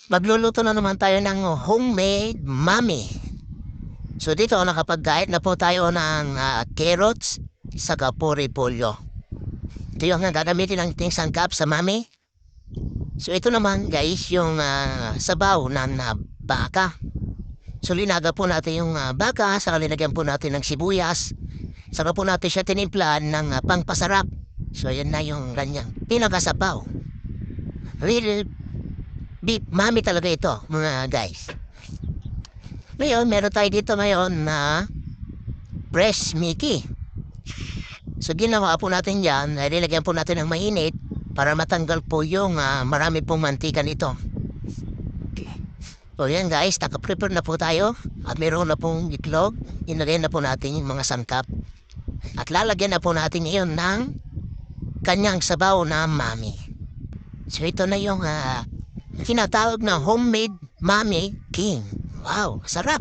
Magluluto na naman tayo ng homemade mami. So dito nakapag-guide na po tayo ng carrots saka po repolyo. Ito yung gagamitin ng ting sangkap sa mami. So ito naman guys yung sabaw ng baka. So linaga po natin yung baka, saka linagyan po natin ng sibuyas. Saka po natin siya tinimplan ng pangpasarap. So yan na yung kanyang pinakasabaw. Real beef mami talaga ito mga guys. Ngayon meron tayo dito ngayon na fresh Mickey. So ginawa po natin yan, nilagyan po natin ng mainit para matanggal po yung marami pong mantika nito. So yan guys, naka-prepare na po tayo at meron na pong itlog. Inagay na po natin yung mga sangkap. At lalagyan na po natin ngayon ng kanyang sabaw na mami. So ito na yung tinatawag na homemade mami king. Wow, sarap!